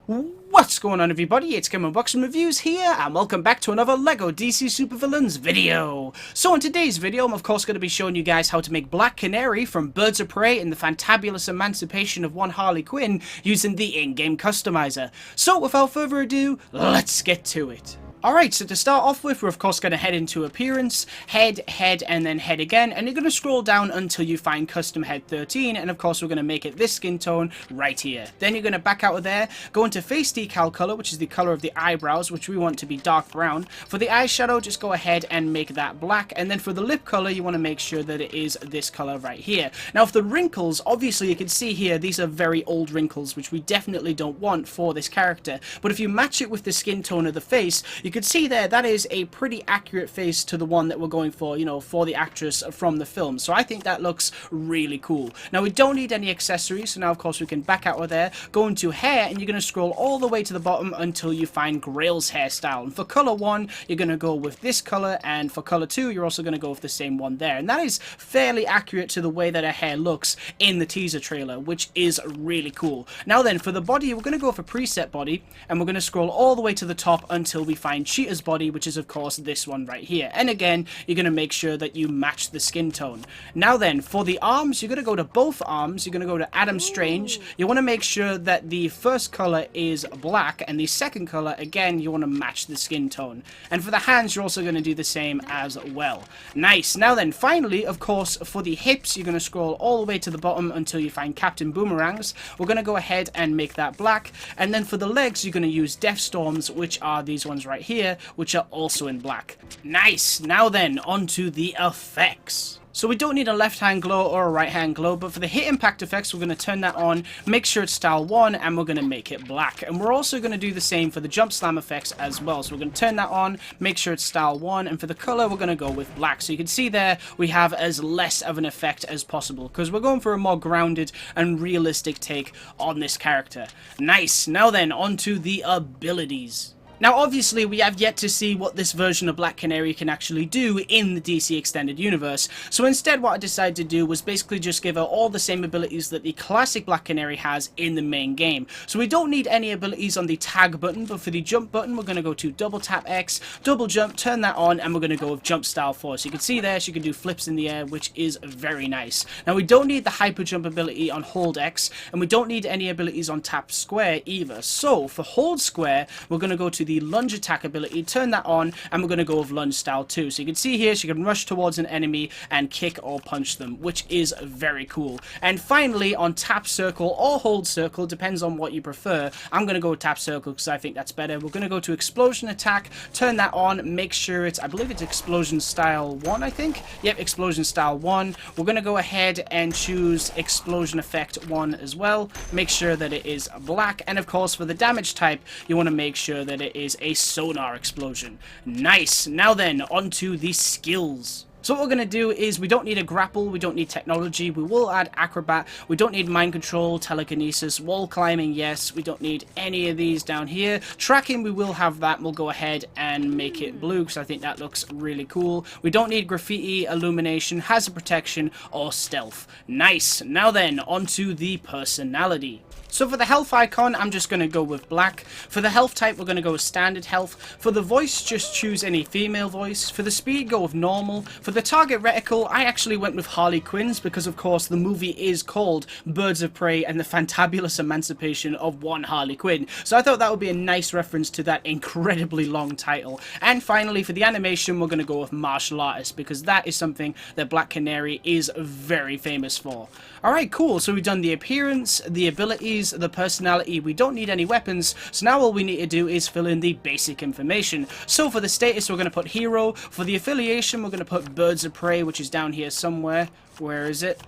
What's going on, everybody? It's GAMEUNBOXINGREVIEWS here, and welcome back to another LEGO DC Supervillains video. So in today's video, I'm of course going to be showing you guys how to make Black Canary from Birds of Prey in the Fantabulous Emancipation of one Harley Quinn using the in-game Customiser. So without further ado, let's get to it. Alright, so to start off with, we're of course going to head into Appearance, Head, Head, and then Head again, and you're going to scroll down until you find Custom Head 13, and of course we're going to make it this skin tone right here. Then you're going to back out of there, go into Face Decal Color, which is the color of the eyebrows, which we want to be dark brown. For the eyeshadow, just go ahead and make that black, and then for the lip color, you want to make sure that it is this color right here. Now for the wrinkles, obviously you can see here, these are very old wrinkles, which we definitely don't want for this character, but if you match it with the skin tone of the face, you can see there, that is a pretty accurate face to the one that we're going for, you know, for the actress from the film. So I think that looks really cool. Now we don't need any accessories, so now of course we can back out of there, go into hair, and you're going to scroll all the way to the bottom until you find Grail's hairstyle. And for color 1, you're going to go with this color, and for color 2, you're also going to go with the same one there. And that is fairly accurate to the way that her hair looks in the teaser trailer, which is really cool. Now then, for the body, we're going to go for preset body, and we're going to scroll all the way to the top until we find Cheetah's body, which is of course this one right here. And again, you're going to make sure that you match the skin tone. Now then, for the arms, you're going to go to both arms, you're going to go to Adam Strange. You want to make sure that the first color is black, and the second color, again, you want to match the skin tone. And for the hands, you're also going to do the same as well. Nice. Now then, finally, of course, for the hips, you're going to scroll all the way to the bottom until you find Captain Boomerang's. We're going to go ahead and make that black. And then for the legs, you're going to use Death Storm's, which are these ones right here, which are also in black. Nice! Now then, onto the effects. So we don't need a left hand glow or a right hand glow, but for the hit impact effects, we're going to turn that on, make sure it's style 1, and we're going to make it black. And we're also going to do the same for the jump slam effects as well. So we're going to turn that on, make sure it's style 1, and for the color, we're going to go with black. So you can see there, we have as less of an effect as possible, because we're going for a more grounded and realistic take on this character. Nice! Now then, onto the abilities. Now obviously we have yet to see what this version of Black Canary can actually do in the DC Extended Universe, so instead what I decided to do was basically just give her all the same abilities that the classic Black Canary has in the main game. So we don't need any abilities on the tag button, but for the jump button we're going to go to double tap X, double jump, turn that on, and we're going to go with jump style 4. So you can see there she can do flips in the air, which is very nice. Now we don't need the hyper jump ability on hold X, and we don't need any abilities on tap square either. So for hold square, we're going to go to the lunge attack ability, turn that on, and we're going to go with lunge style 2. So you can see here she can rush towards an enemy and kick or punch them, which is very cool. And finally, on tap circle or hold circle, depends on what you prefer. I'm going to go with tap circle because I think that's better. We're going to go to explosion attack, turn that on, make sure it's, I believe it's explosion style 1, I think. Yep, explosion style 1. We're going to go ahead and choose explosion effect 1 as well. Make sure that it is black, and of course for the damage type, you want to make sure that it is a sonar explosion. Nice. Now then, onto the skills. So what we're going to do is, we don't need a grapple, we don't need technology, we will add acrobat, we don't need mind control, telekinesis, wall climbing, yes, we don't need any of these down here. Tracking, we will have that, we'll go ahead and make it blue because I think that looks really cool. We don't need graffiti, illumination, hazard protection, or stealth. Nice. Now then, onto the personality. So for the health icon, I'm just going to go with black. For the health type, we're going to go with standard health. For the voice, just choose any female voice. For the speed, go with normal. For the target reticle, I actually went with Harley Quinn's because, of course, the movie is called Birds of Prey and the Fantabulous Emancipation of one Harley Quinn. So I thought that would be a nice reference to that incredibly long title. And finally, for the animation, we're going to go with martial artist because that is something that Black Canary is very famous for. Alright, cool. So we've done the appearance, the abilities, the personality. We don't need any weapons, so now all we need to do is fill in the basic information. So for the status, we're going to put hero. For the affiliation, we're going to put Birds of Prey, which is down here somewhere. Where is it?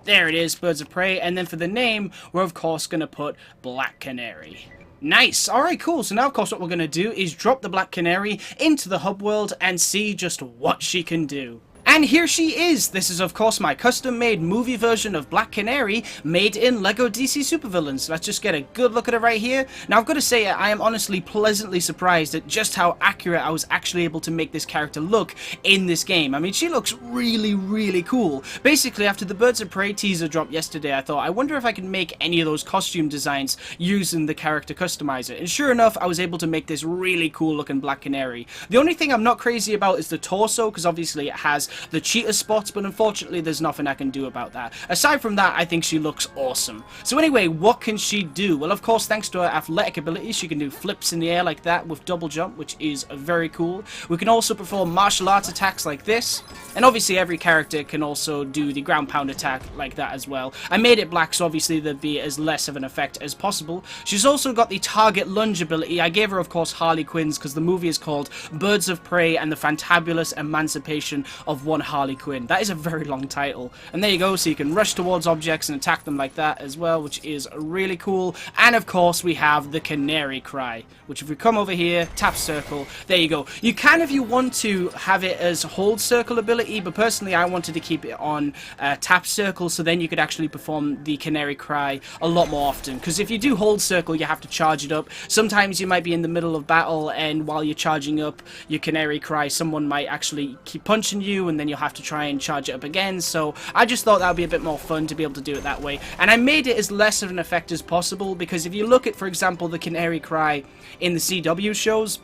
There it is, Birds of Prey. And then for the name, we're of course going to put Black Canary. Nice. Alright, cool. So now, of course, what we're going to do is drop the Black Canary into the hub world and see just what she can do. And here she is! This is of course my custom-made movie version of Black Canary, made in LEGO DC Supervillains. Let's just get a good look at it right here. Now I've got to say, I am honestly pleasantly surprised at just how accurate I was actually able to make this character look in this game. I mean, she looks really, really cool. Basically, after the Birds of Prey teaser dropped yesterday, I thought, I wonder if I can make any of those costume designs using the character customizer. And sure enough, I was able to make this really cool looking Black Canary. The only thing I'm not crazy about is the torso, because obviously it has the cheetah spots, but unfortunately there's nothing I can do about that. Aside from that, I think she looks awesome. So anyway, what can she do? Well, of course, thanks to her athletic abilities, she can do flips in the air like that with double jump, which is very cool. We can also perform martial arts attacks like this, and obviously every character can also do the ground pound attack like that as well. I made it black, so obviously there'd be as less of an effect as possible. She's also got the target lunge ability. I gave her, of course, Harley Quinn's, because the movie is called Birds of Prey and the Fantabulous Emancipation of one Harley Quinn. That is a very long title. And there you go, so you can rush towards objects and attack them like that as well, which is really cool. And of course we have the Canary Cry, which if we come over here, tap circle, there you go. You can, if you want to, have it as hold circle ability, but personally I wanted to keep it on tap circle, so then you could actually perform the Canary Cry a lot more often. Because if you do hold circle, you have to charge it up. Sometimes you might be in the middle of battle, and while you're charging up your Canary Cry, someone might actually keep punching you, and then you'll have to try and charge it up again. So I just thought that would be a bit more fun to be able to do it that way. And I made it as less of an effect as possible, because if you look at, for example, the Canary Cry in the CW shows,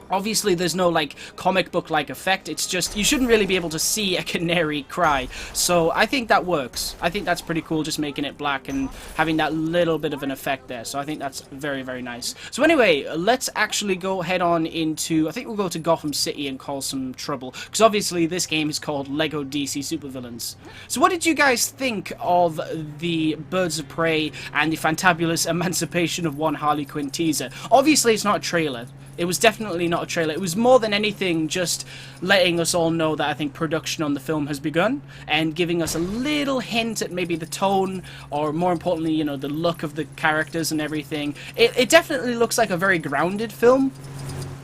obviously there's no like comic book like effect. It's just, you shouldn't really be able to see a canary cry. So I think that works. I think that's pretty cool, just making it black and having that little bit of an effect there. So I think that's very, very nice. So anyway, let's actually go head on into, I think we'll go to Gotham City and cause some trouble, because obviously this game is called LEGO DC Supervillains. So what did you guys think of the Birds of Prey and the Fantabulous Emancipation of one Harley Quinn teaser? Obviously it's not a trailer. It was definitely not a trailer. It was more than anything just letting us all know that I think production on the film has begun, and giving us a little hint at maybe the tone, or more importantly, you know, the look of the characters and everything. It definitely looks like a very grounded film,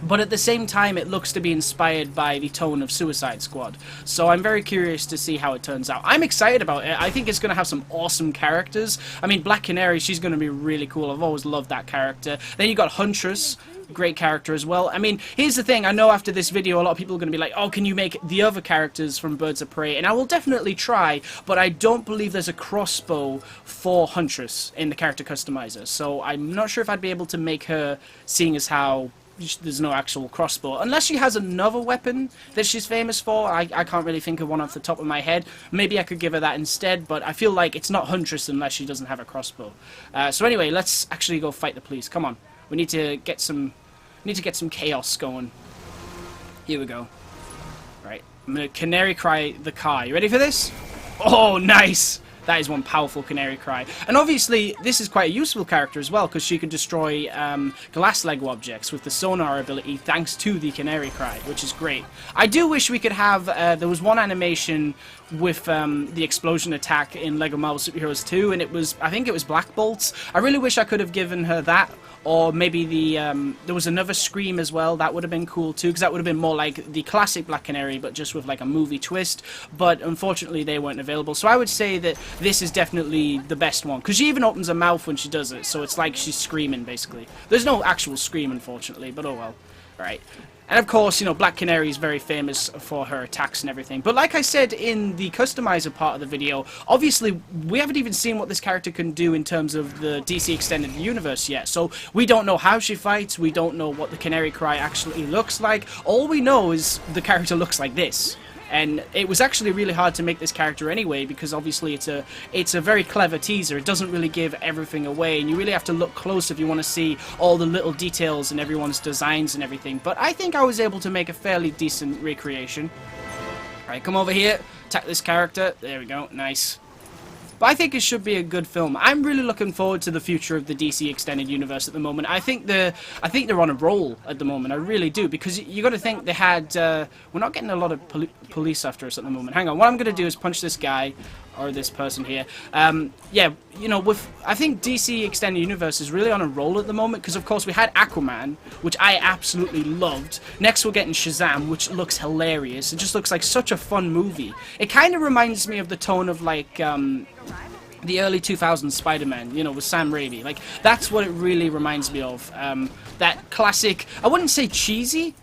but at the same time it looks to be inspired by the tone of Suicide Squad. So I'm very curious to see how it turns out. I'm excited about it. I think it's going to have some awesome characters. I mean, Black Canary, she's going to be really cool. I've always loved that character. Then you got Huntress, great character as well. I mean, here's the thing, I know after this video a lot of people are going to be like, oh, can you make the other characters from Birds of Prey? And I will definitely try, but I don't believe there's a crossbow for Huntress in the character customizer. So I'm not sure if I'd be able to make her, seeing as how there's no actual crossbow. Unless she has another weapon that she's famous for. I can't really think of one off the top of my head. Maybe I could give her that instead, but I feel like it's not Huntress unless she doesn't have a crossbow. So anyway, let's actually go fight the police. Come on. We need to get some chaos going. Here we go. Right. I'm gonna Canary Cry the car. You ready for this? Oh, nice! That is one powerful Canary Cry. And obviously, this is quite a useful character as well, because she can destroy glass Lego objects with the sonar ability thanks to the Canary Cry, which is great. I do wish we could have, there was one animation with the explosion attack in LEGO Marvel Super Heroes 2, and it was, I think it was Black Bolts. I really wish I could have given her that, or maybe the, there was another Scream as well. That would have been cool too, because that would have been more like the classic Black Canary, but just with like a movie twist. But unfortunately, they weren't available. So I would say that this is definitely the best one, because she even opens her mouth when she does it, so it's like she's screaming, basically. There's no actual scream, unfortunately, but oh well. Alright. And of course, you know, Black Canary is very famous for her attacks and everything. But like I said in the customizer part of the video, obviously we haven't even seen what this character can do in terms of the DC Extended Universe yet. So we don't know how she fights, we don't know what the Canary Cry actually looks like. All we know is the character looks like this. And it was actually really hard to make this character anyway, because obviously it's a very clever teaser. It doesn't really give everything away, and you really have to look close if you want to see all the little details and everyone's designs and everything. But I think I was able to make a fairly decent recreation. Alright, come over here, attack this character. There we go, nice. But I think it should be a good film. I'm really looking forward to the future of the DC Extended Universe at the moment. I think they're on a roll at the moment. I really do, because you got to think they had. We're not getting a lot of police after us at the moment. Hang on. What I'm going to do is punch this guy. or this person here. Yeah, you know, I think DC Extended Universe is really on a roll at the moment, because of course we had Aquaman, which I absolutely loved. Next we're getting Shazam, which looks hilarious. It just looks like such a fun movie. It kind of reminds me of the tone of like the early 2000s Spider-Man, you know, with Sam Raimi. Like, that's what it really reminds me of. That classic, I wouldn't say cheesy,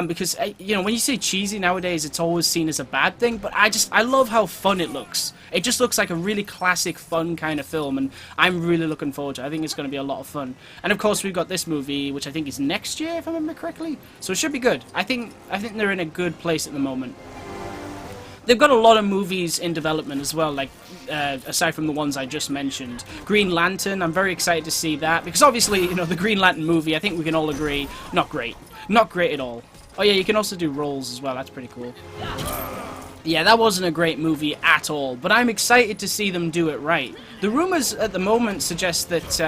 because, you know, when you say cheesy nowadays, it's always seen as a bad thing, but I love how fun it looks. It just looks like a really classic, fun kind of film, and I'm really looking forward to it. I think it's going to be a lot of fun. And of course, we've got this movie, which I think is next year, if I remember correctly. So it should be good. I think they're in a good place at the moment. They've got a lot of movies in development as well, like, aside from the ones I just mentioned. Green Lantern, I'm very excited to see that, because obviously, you know, the Green Lantern movie, I think we can all agree, not great. Not great at all. Oh yeah, you can also do roles as well, that's pretty cool. Yeah, that wasn't a great movie at all, but I'm excited to see them do it right. The rumors at the moment suggest that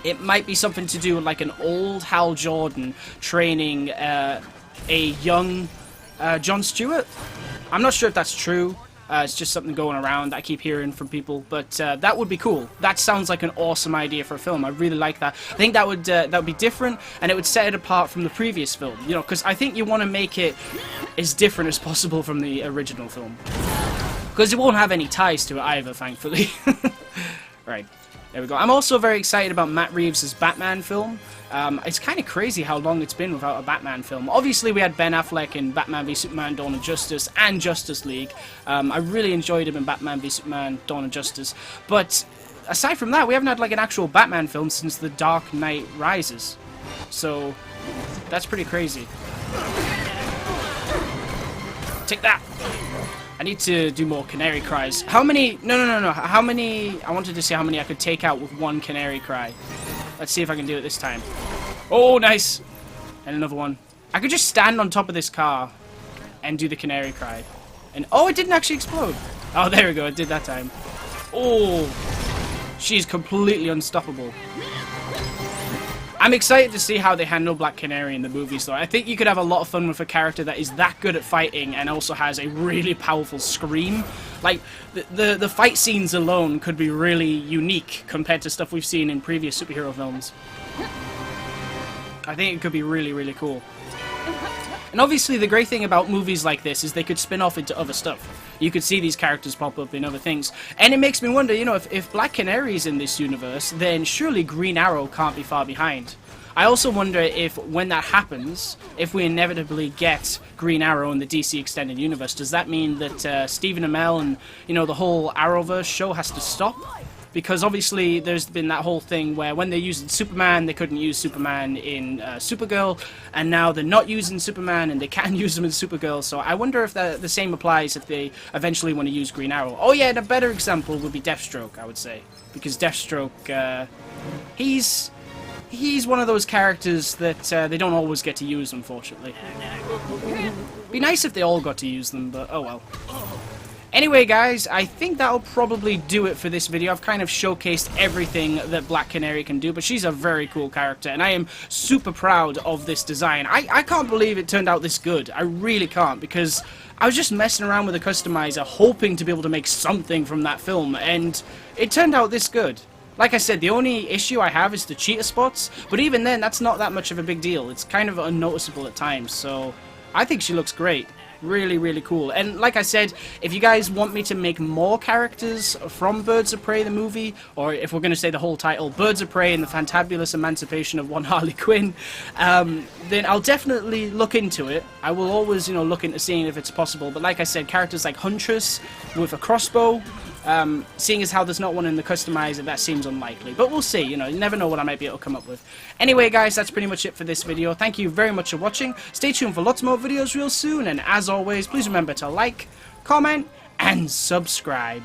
it might be something to do with like an old Hal Jordan training a young Jon Stewart. I'm not sure if that's true. It's just something going around that I keep hearing from people, but that would be cool. That sounds like an awesome idea for a film. I really like that. I think that would be different, and it would set it apart from the previous film. You know, because I think you want to make it as different as possible from the original film, because it won't have any ties to it either, thankfully. Right. There we go. I'm also very excited about Matt Reeves' Batman film. It's kind of crazy how long it's been without a Batman film. Obviously, we had Ben Affleck in Batman v Superman, Dawn of Justice, and Justice League. I really enjoyed him in Batman v Superman, Dawn of Justice. But aside from that, we haven't had like an actual Batman film since The Dark Knight Rises. So, that's pretty crazy. Take that! I need to do more Canary Cries. How many... No. How many... I wanted to see how many I could take out with one Canary Cry. Let's see if I can do it this time. Oh, nice! And another one. I could just stand on top of this car and do the Canary Cry. And... oh, it didn't actually explode. Oh, there we go. It did that time. Oh! She's completely unstoppable. I'm excited to see how they handle Black Canary in the movies, though. I think you could have a lot of fun with a character that is that good at fighting and also has a really powerful scream. Like, the fight scenes alone could be really unique compared to stuff we've seen in previous superhero films. I think it could be really, really cool. And obviously, the great thing about movies like this is they could spin off into other stuff. You could see these characters pop up in other things. And it makes me wonder, you know, if Black Canary is in this universe, then surely Green Arrow can't be far behind. I also wonder if, when that happens, if we inevitably get Green Arrow in the DC Extended Universe, does that mean that Stephen Amell and, you know, the whole Arrowverse show has to stop? Because obviously there's been that whole thing where when they're using Superman, they couldn't use Superman in Supergirl, and now they're not using Superman and they can use them in Supergirl, so I wonder if the same applies if they eventually want to use Green Arrow. Oh yeah, and a better example would be Deathstroke, I would say. Because Deathstroke, he's one of those characters that they don't always get to use, unfortunately. Be nice if they all got to use them, but oh well. Anyway, guys, I think that'll probably do it for this video. I've kind of showcased everything that Black Canary can do, but she's a very cool character, and I am super proud of this design. I can't believe it turned out this good. I really can't, because I was just messing around with the Customiser, hoping to be able to make something from that film, and it turned out this good. Like I said, the only issue I have is the cheetah spots, but even then, that's not that much of a big deal. It's kind of unnoticeable at times, so I think she looks great. Really, really cool. And like I said, if you guys want me to make more characters from Birds of Prey the movie, or if we're going to say the whole title, Birds of Prey and the Fantabulous Emancipation of one Harley Quinn, then I'll definitely look into it. I will always, you know, look into seeing if it's possible. But like I said, characters like Huntress with a crossbow, seeing as how there's not one in the Customiser, that seems unlikely. But we'll see, you know, you never know what I might be able to come up with. Anyway, guys, that's pretty much it for this video. Thank you very much for watching. Stay tuned for lots more videos real soon, and as always, please remember to like, comment, and subscribe.